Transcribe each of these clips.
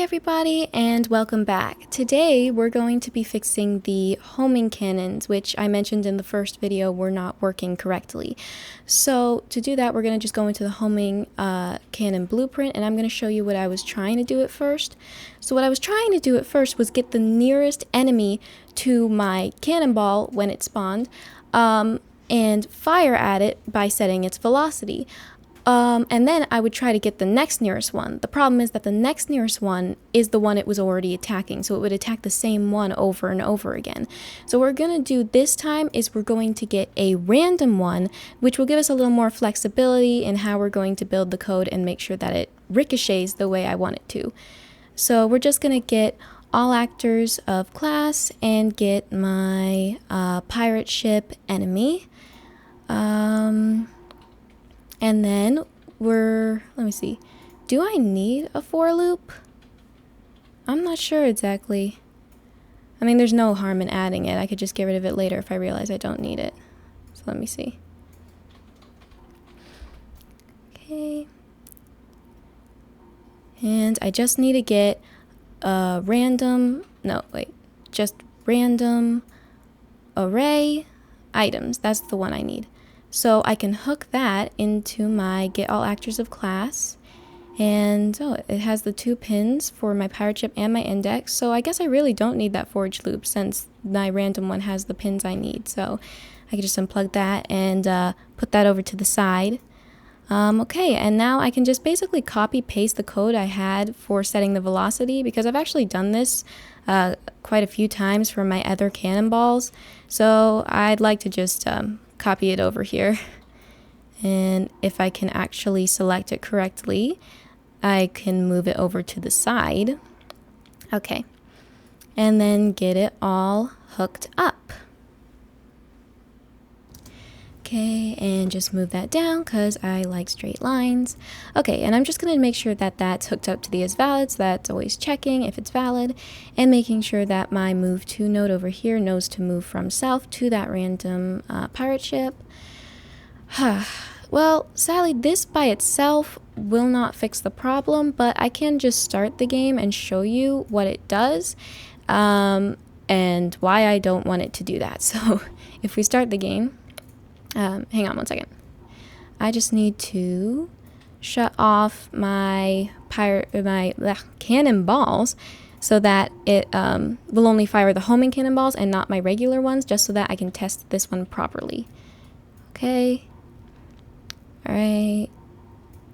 everybody, and welcome back. Today we're going to be fixing the homing cannons, which I mentioned in the first video were not working correctly. So to do that, we're going to just go into the homing cannon blueprint, and I'm going to show you what I was trying to do at first. So what I was trying to do at first was get the nearest enemy to my cannonball when it spawned, and fire at it by setting its velocity. And then I would try to get the next nearest one. The problem is that the next nearest one is the one it was already attacking, so it would attack the same one over and over again. So what we're going to do this time is we're going to get a random one, which will give us a little more flexibility in how we're going to build the code and make sure that it ricochets the way I want it to. So we're just going to get all actors of class and get my pirate ship enemy. And then let me see, do I need a for loop? I'm not sure exactly. I mean, there's no harm in adding it. I could just get rid of it later if I realize I don't need it. So let me see. Okay. And I just need to get a random array items. That's the one I need. So I can hook that into my get all actors of class, and it has the 2 pins for my pirate ship and my index, so I guess I really don't need that forage loop since my random one has the pins I need. So I can just unplug that and put that over to the side. Okay, and now I can just basically copy paste the code I had for setting the velocity, because I've actually done this quite a few times for my other cannonballs, so I'd like to just copy it over here. And if I can actually select it correctly, I can move it over to the side. Okay, and then get it all hooked up. Okay, and just move that down because I like straight lines. Okay, and I'm just going to make sure that that's hooked up to the is valid, so that's always checking if it's valid, and making sure that my move to node over here knows to move from south to that random pirate ship. Well, sadly, this by itself will not fix the problem, but I can just start the game and show you what it does, and why I don't want it to do that. So if we start the game, hang on one second. I just need to shut off my cannonballs so that it will only fire the homing cannonballs and not my regular ones, just so that I can test this one properly. Okay. All right.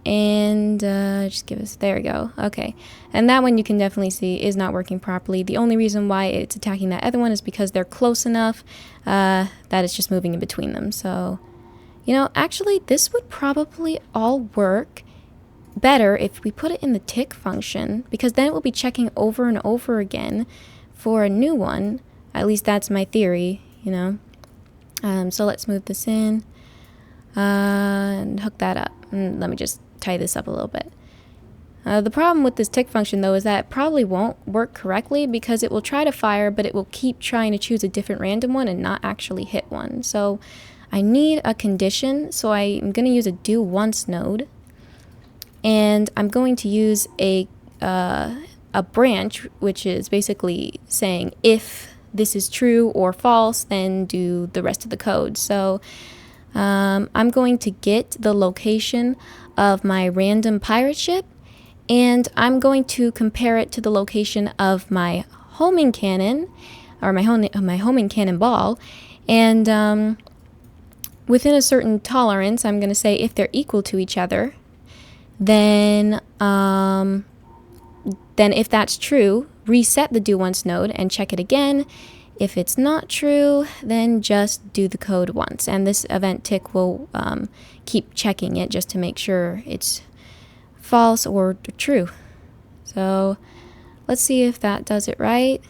And just give us, there we go. Okay, and that one you can definitely see is not working properly. The only reason why it's attacking that other one is because they're close enough that it's just moving in between them. So, you know, actually this would probably all work better if we put it in the tick function, because then it will be checking over and over again for a new one. At least that's my theory, you know. So let's move this in and hook that up. And let me just tie this up a little bit. The problem with this tick function though is that it probably won't work correctly, because it will try to fire, but it will keep trying to choose a different random one and not actually hit one. So I need a condition, so I'm going to use a do once node, and I'm going to use a branch, which is basically saying if this is true or false, then do the rest of the code. So I'm going to get the location of my random pirate ship, and I'm going to compare it to the location of my homing cannon, or my homing cannonball, and within a certain tolerance, I'm going to say if they're equal to each other, then if that's true, reset the do once node and check it again. If it's not true, then just do the code once, and this event tick will keep checking it just to make sure it's false or true. So let's see if that does it right.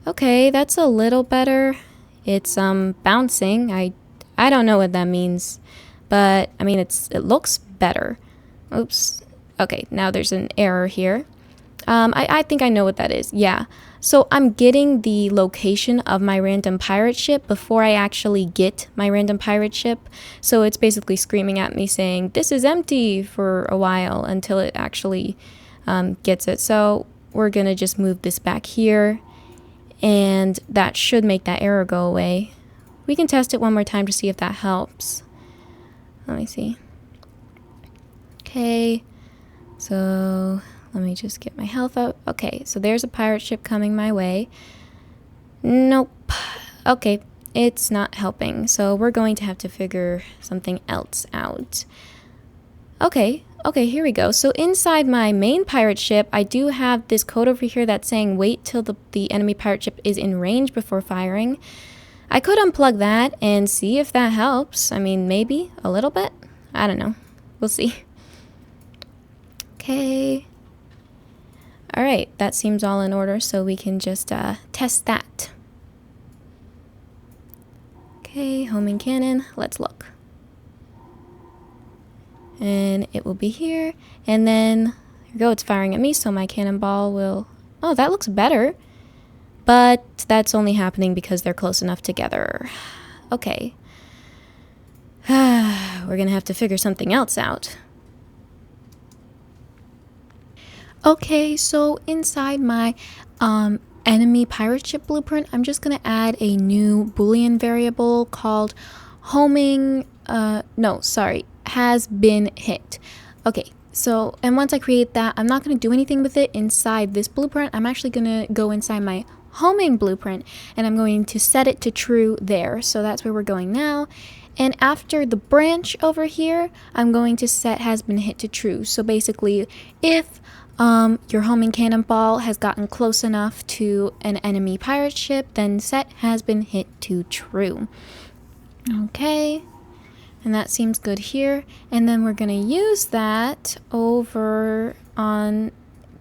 Okay, that's a little better. It's bouncing. I don't know what that means, but I mean it looks better. Oops. Okay, now there's an error here. I think I know what that is. Yeah. So I'm getting the location of my random pirate ship before I actually get my random pirate ship. So it's basically screaming at me saying, this is empty, for a while until it actually gets it. So we're gonna just move this back here, and that should make that error go away. We can test it one more time to see if that helps. Let me see. Okay, so let me just get my health up. Okay, so there's a pirate ship coming my way. Nope. Okay, it's not helping, so we're going to have to figure something else out. Okay, here we go. So inside my main pirate ship, I do have this code over here that's saying wait till the enemy pirate ship is in range before firing. I could unplug that and see if that helps. I mean, maybe a little bit. I don't know. We'll see. Okay. Alright, that seems all in order, so we can just test that. Okay, homing cannon. Let's look. And it will be here. And then, here we go, it's firing at me, so my cannonball will... Oh, that looks better. But that's only happening because they're close enough together. Okay. We're gonna have to figure something else out. Okay, so inside my enemy pirate ship blueprint, I'm just gonna add a new Boolean variable called homing, has been hit. Okay, so, and once I create that, I'm not gonna do anything with it inside this blueprint. I'm actually gonna go inside my homing blueprint, and I'm going to set it to true there. So that's where we're going now. And after the branch over here, I'm going to set has been hit to true. So basically, if your homing cannonball has gotten close enough to an enemy pirate ship, then set has been hit to true. Okay, and that seems good here. And then we're going to use that over on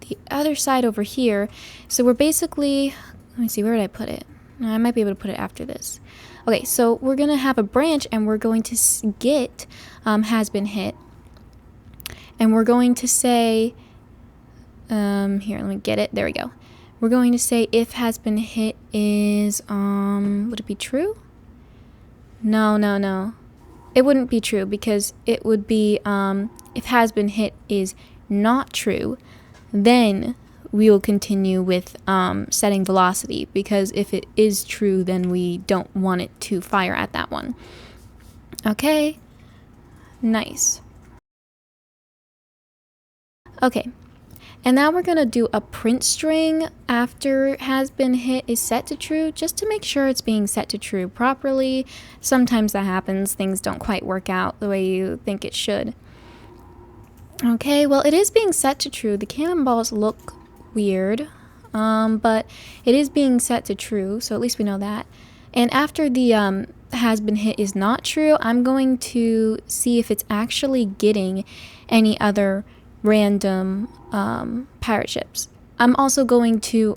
the other side over here. So we're basically, let me see, where did I put it? I might be able to put it after this. Okay, so we're going to have a branch, and we're going to get has been hit. And we're going to say, here, let me get it. There we go. We're going to say if has been hit is, would it be true? No. It wouldn't be true, because it would be, if has been hit is not true, then we will continue with setting velocity, because if it is true, then we don't want it to fire at that one. Okay, nice. Okay, and now we're going to do a print string after has been hit is set to true, just to make sure it's being set to true properly. Sometimes that happens, things don't quite work out the way you think it should. Okay, well, it is being set to true. The cannonballs look weird, but it is being set to true, so at least we know that. And after the has been hit is not true, I'm going to see if it's actually getting any other random pirate ships. I'm also going to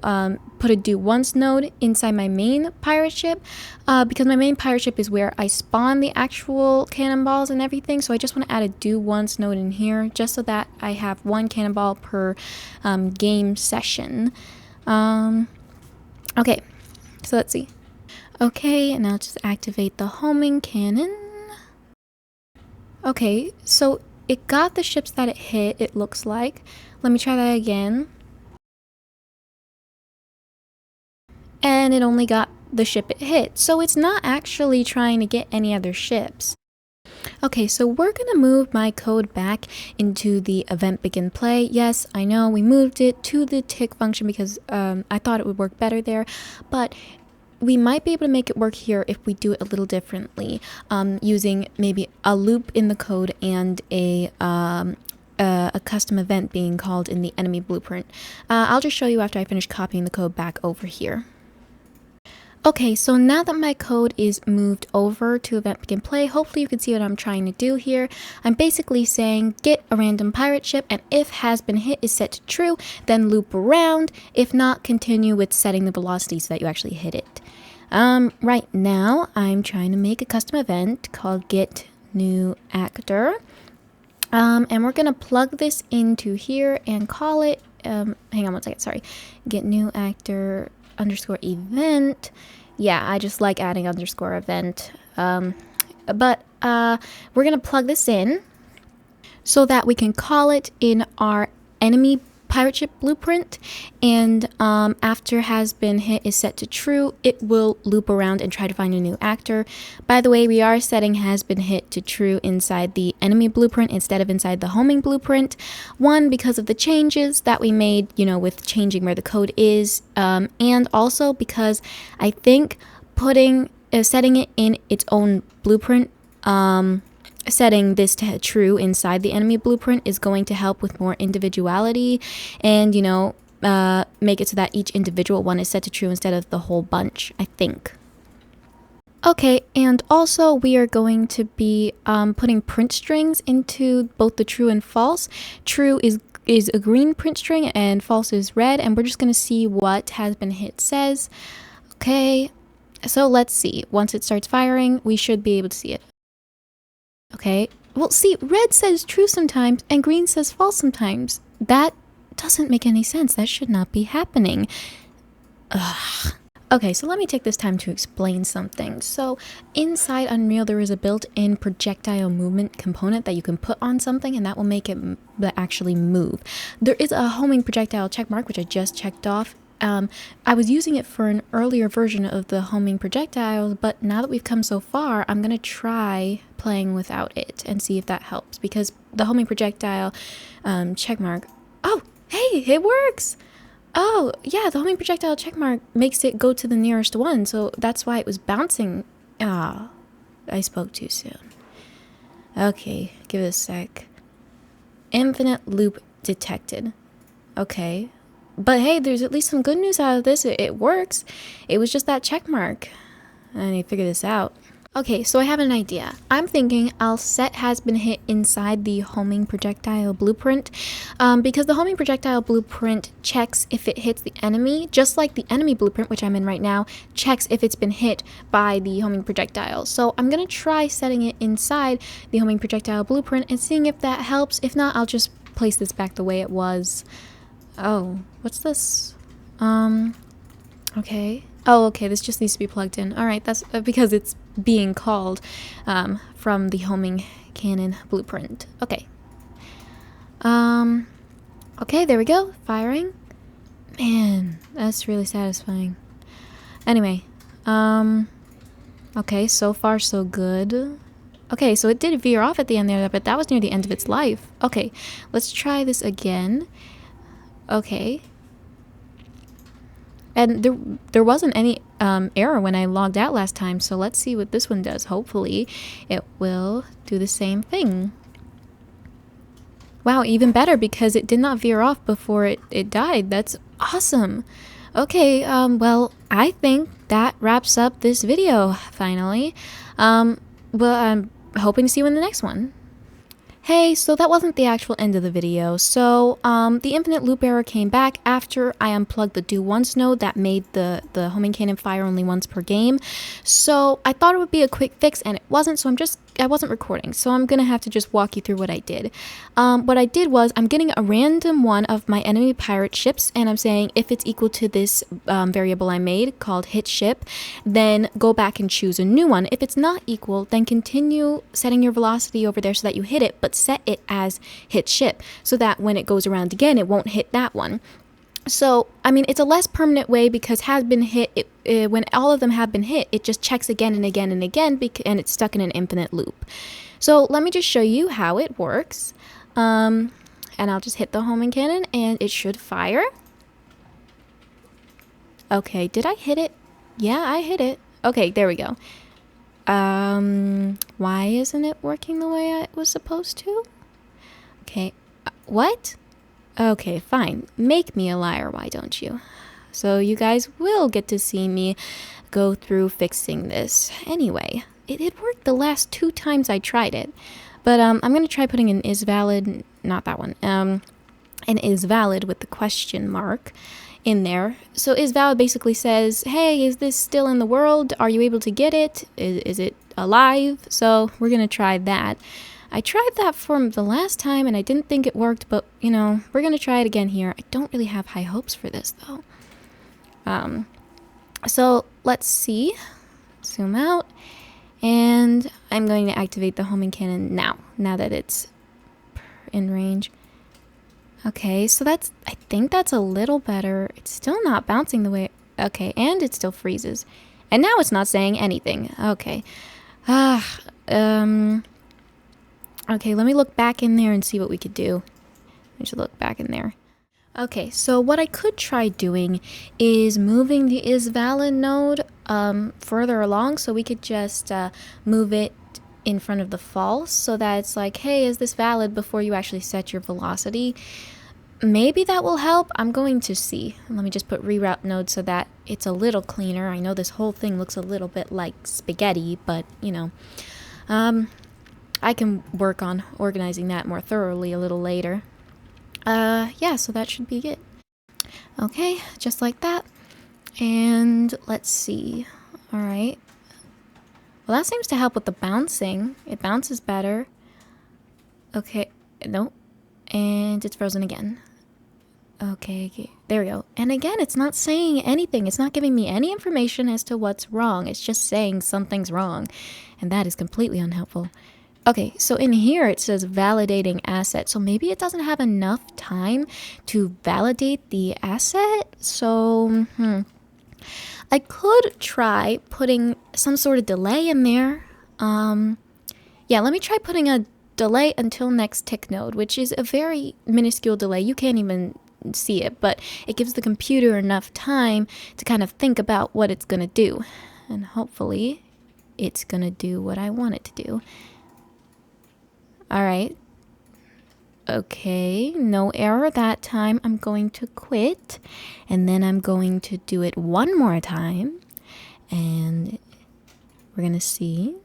put a do once node inside my main pirate ship, because my main pirate ship is where I spawn the actual cannonballs and everything, so I just want to add a do once node in here, just so that I have one cannonball per game session. Okay, so let's see. Okay, and now just activate the homing cannon. Okay, so it got the ships that it hit, it looks like. Let me try that again. And it only got the ship it hit, so it's not actually trying to get any other ships. Okay, so we're gonna move my code back into the event begin play. Yes, I know we moved it to the tick function because I thought it would work better there, but we might be able to make it work here if we do it a little differently, using maybe a loop in the code and a custom event being called in the enemy blueprint. I'll just show you after I finish copying the code back over here. Okay, so now that my code is moved over to event begin play, hopefully you can see what I'm trying to do here. I'm basically saying get a random pirate ship, and if has been hit is set to true, then loop around. If not, continue with setting the velocity so that you actually hit it. Right now I'm trying to make a custom event called get new actor. And we're gonna plug this into here and call it, hang on one second, sorry, get new actor underscore event. Yeah, I just like adding underscore event. But we're gonna plug this in so that we can call it in our enemy pirate ship blueprint, and after has been hit is set to true, it will loop around and try to find a new actor. By the way, we are setting has been hit to true inside the enemy blueprint instead of inside the homing blueprint. One, because of the changes that we made, you know, with changing where the code is, and also because I think setting it in its own blueprint, setting this to true inside the enemy blueprint is going to help with more individuality and, you know, make it so that each individual one is set to true instead of the whole bunch, I think. Okay, and also we are going to be putting print strings into both the true and false. True is a green print string and false is red, and we're just going to see what has been hit says. Okay, so let's see. Once it starts firing, we should be able to see it. Okay, well, see, red says true sometimes and green says false sometimes. That doesn't make any sense. That should not be happening. Ugh. Okay, so let me take this time to explain something. So inside Unreal, there is a built-in projectile movement component that you can put on something, and that will make it actually move. There is a homing projectile checkmark, which I just checked off. I was using it for an earlier version of the homing projectiles, but now that we've come so far, I'm going to try playing without it and see if that helps, because the homing projectile checkmark... Oh, hey, it works! Oh, yeah, the homing projectile checkmark makes it go to the nearest one, so that's why it was bouncing. Ah, I spoke too soon. Okay, give it a sec. Infinite loop detected. Okay. But hey, there's at least some good news out of this. It works. It was just that check mark. I need to figure this out. Okay, so I have an idea. I'm thinking I'll set has been hit inside the homing projectile blueprint, because the homing projectile blueprint checks if it hits the enemy, just like the enemy blueprint, which I'm in right now, checks if it's been hit by the homing projectile. So I'm going to try setting it inside the homing projectile blueprint and seeing if that helps. If not, I'll just place this back the way it was. Oh, what's this? Okay. Oh, okay, this just needs to be plugged in. Alright, that's because it's being called from the homing cannon blueprint. Okay. Okay, there we go. Firing. Man, that's really satisfying. Anyway, okay, so far so good. Okay, so it did veer off at the end there, but that was near the end of its life. Okay, let's try this again. Okay. And there wasn't any error when I logged out last time, so let's see what this one does. Hopefully it will do the same thing. Wow, even better, because it did not veer off before it died. That's awesome. Okay, well, I think that wraps up this video, finally. Well, I'm hoping to see you in the next one. Hey, so that wasn't the actual end of the video. So the infinite loop error came back after I unplugged the do once node that made the homing cannon fire only once per game. So I thought it would be a quick fix, and it wasn't, so I wasn't recording, so I'm gonna have to just walk you through what I did. What I did was I'm getting a random one of my enemy pirate ships, and I'm saying if it's equal to this variable I made called hit ship, then go back and choose a new one. If it's not equal, then continue setting your velocity over there so that you hit it, but set it as hit ship so that when it goes around again, it won't hit that one. So, I mean, it's a less permanent way because has been hit, when all of them have been hit, it just checks again and again and again, and it's stuck in an infinite loop. So let me just show you how it works. And I'll just hit the homing cannon and it should fire. Okay, did I hit it? Yeah, I hit it. Okay, there we go. Why isn't it working the way it was supposed to? Okay, what? Okay, fine. Make me a liar, why don't you? So you guys will get to see me go through fixing this. Anyway, it worked the last 2 times I tried it. But I'm going to try putting an is valid, not that one, an is valid with the question mark in there. So is valid basically says, hey, is this still in the world? Are you able to get it? Is it alive? So we're going to try that. I tried that for the last time and I didn't think it worked, but you know, we're going to try it again here. I don't really have high hopes for this though. So let's see, zoom out, and I'm going to activate the homing cannon now that it's in range. Okay, so I think that's a little better. It's still not bouncing the way, okay, and it still freezes. And now it's not saying anything. Okay. Ah, okay, let me look back in there and see what we could do. I should look back in there. Okay, so what I could try doing is moving the isValid node further along, so we could just move it in front of the false, so that it's like, hey, is this valid, before you actually set your velocity. Maybe that will help. I'm going to see. Let me just put reroute node so that it's a little cleaner. I know this whole thing looks a little bit like spaghetti, but you know, I can work on organizing that more thoroughly a little later. Yeah, so that should be it. Okay, just like that. And let's see. All right. Well, that seems to help with the bouncing. It bounces better. Okay, no. And it's frozen again. Okay, there we go. And again, it's not saying anything. It's not giving me any information as to what's wrong. It's just saying something's wrong. And that is completely unhelpful. Okay, so in here it says validating asset. So maybe it doesn't have enough time to validate the asset. So, I could try putting some sort of delay in there. Yeah, let me try putting a delay until next tick node, which is a very minuscule delay. You can't even see it, but it gives the computer enough time to kind of think about what it's going to do. And hopefully it's going to do what I want it to do. All right. Okay, no error that time. I'm going to quit, and then I'm going to do it one more time, and we're going to see.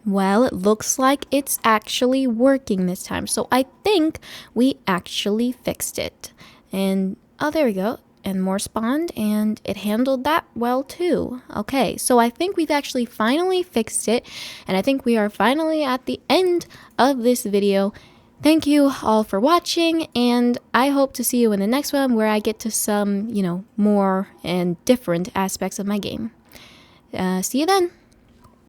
Well, it looks like it's actually working this time. So I think we actually fixed it. And, oh, there we go. And more spawned, and it handled that well too. Okay, so I think we've actually finally fixed it, and I think we are finally at the end of this video. Thank you all for watching, and I hope to see you in the next one, where I get to some, more and different aspects of my game. See you then.